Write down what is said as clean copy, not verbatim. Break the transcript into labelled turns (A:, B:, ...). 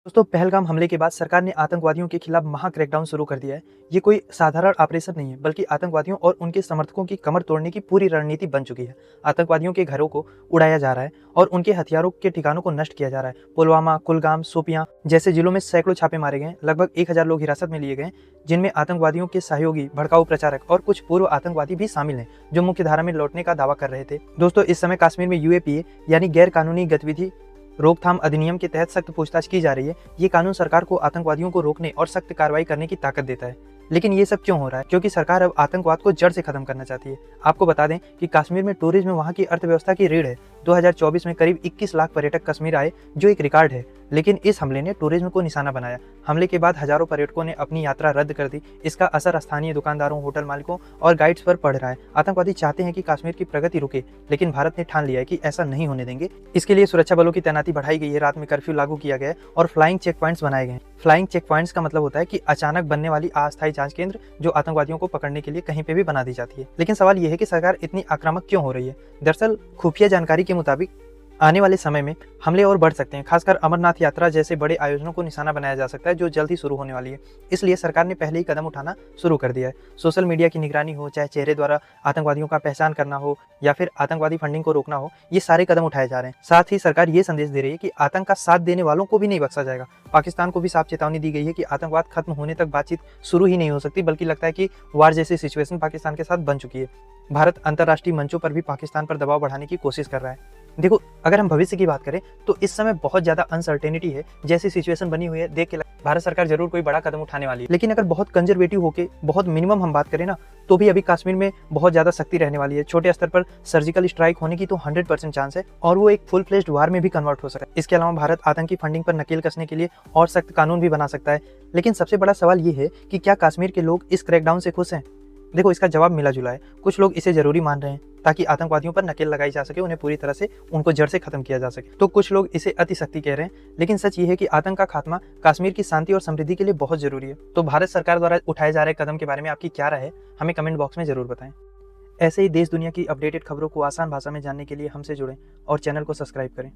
A: दोस्तों, पहलगाम हमले के बाद सरकार ने आतंकवादियों के खिलाफ महा क्रैकडाउन शुरू कर दिया है। ये कोई साधारण ऑपरेशन नहीं है, बल्कि आतंकवादियों और उनके समर्थकों की कमर तोड़ने की पूरी रणनीति बन चुकी है। आतंकवादियों के घरों को उड़ाया जा रहा है और उनके हथियारों के ठिकानों को नष्ट किया जा रहा है। पुलवामा, कुलगाम, शोपियां जैसे जिलों में सैकड़ों छापे मारे गए, लगभग 1000 लोग हिरासत में लिए गए, जिनमें आतंकवादियों के सहयोगी, भड़काऊ प्रचारक और कुछ पूर्व आतंकवादी भी शामिल हैं, जो मुख्य धारा में लौटने का दावा कर रहे थे। दोस्तों, इस समय कश्मीर में यूएपीए यानी गैर कानूनी गतिविधि रोकथाम अधिनियम के तहत सख्त पूछताछ की जा रही है। ये कानून सरकार को आतंकवादियों को रोकने और सख्त कार्रवाई करने की ताकत देता है। लेकिन ये सब क्यों हो रहा है? क्योंकि सरकार अब आतंकवाद को जड़ से खत्म करना चाहती है। आपको बता दें कि कश्मीर में टूरिज्म वहां की अर्थव्यवस्था की रीढ़ है। 2024 में करीब 21 लाख पर्यटक कश्मीर आए, जो एक रिकॉर्ड है। लेकिन इस हमले ने टूरिज्म को निशाना बनाया। हमले के बाद हजारों पर्यटकों ने अपनी यात्रा रद्द कर दी। इसका असर स्थानीय दुकानदारों, होटल मालिकों और गाइड्स पर पड़ रहा है। आतंकवादी चाहते हैं कि कश्मीर की प्रगति रुके, लेकिन भारत ने ठान लिया है कि ऐसा नहीं होने देंगे। इसके लिए सुरक्षा बलों की तैनाती बढ़ाई गई है, रात में कर्फ्यू लागू किया गया है और फ्लाइंग चेक पॉइंट्स बनाए गए हैं। फ्लाइंग चेक पॉइंट्स का मतलब होता है कि अचानक बनने वाली अस्थायी जांच केंद्र जो आतंकवादियों को पकड़ने के लिए कहीं पे भी बना दी जाती है। लेकिन सवाल यह है कि सरकार इतनी आक्रामक क्यों हो रही है? दरअसल खुफिया जानकारी के मुताबिक आने वाले समय में हमले और बढ़ सकते हैं। खासकर अमरनाथ यात्रा जैसे बड़े आयोजनों को निशाना बनाया जा सकता है, जो जल्द ही शुरू होने वाली है। इसलिए सरकार ने पहले ही कदम उठाना शुरू कर दिया है। सोशल मीडिया की निगरानी हो, चाहे चेहरे द्वारा आतंकवादियों का पहचान करना हो या फिर आतंकवादी फंडिंग को रोकना हो, ये सारे कदम उठाए जा रहे हैं। साथ ही सरकार ये संदेश दे रही है कि आतंक का साथ देने वालों को भी नहीं बख्शा जाएगा। पाकिस्तान को भी साफ चेतावनी दी गई है कि आतंकवाद खत्म होने तक बातचीत शुरू ही नहीं हो सकती, बल्कि लगता है कि वार जैसी सिचुएशन पाकिस्तान के साथ बन चुकी है। भारत अंतर्राष्ट्रीय मंचों पर भी पाकिस्तान पर दबाव बढ़ाने की कोशिश कर रहा है। देखो, अगर हम भविष्य की बात करें तो इस समय बहुत ज्यादा अनसर्टेनिटी है। जैसी सिचुएशन बनी हुई है, देख के भारत सरकार जरूर कोई बड़ा कदम उठाने वाली है। लेकिन अगर बहुत कंजर्वेटिव होके बहुत मिनिमम हम बात करें ना, तो भी अभी कश्मीर में बहुत ज्यादा सख्ती रहने वाली है। छोटे स्तर पर सर्जिकल स्ट्राइक होने की तो 100% चांस है और वो एक फुल फ्लेज्ड वार में भी कन्वर्ट हो सकता है। इसके अलावा भारत आतंकी फंडिंग पर नकेल कसने के लिए और सख्त कानून भी बना सकता है। लेकिन सबसे बड़ा सवाल ये है कि क्या कश्मीर के लोग इस क्रैकडाउन से खुश हैं? देखो, इसका जवाब मिला जुला है। कुछ लोग इसे जरूरी मान रहे हैं ताकि आतंकवादियों पर नकेल लगाई जा सके, उन्हें पूरी तरह से उनको जड़ से खत्म किया जा सके। तो कुछ लोग इसे अति सख्ती कह रहे हैं। लेकिन सच ये है कि आतंक का खात्मा कश्मीर की शांति और समृद्धि के लिए बहुत जरूरी है। तो भारत सरकार द्वारा उठाए जा रहे कदम के बारे में आपकी क्या राय है? हमें कमेंट बॉक्स में जरूर बताएं। ऐसे ही देश दुनिया की अपडेटेड खबरों को आसान भाषा में जानने के लिए हमसे जुड़ें और चैनल को सब्सक्राइब करें।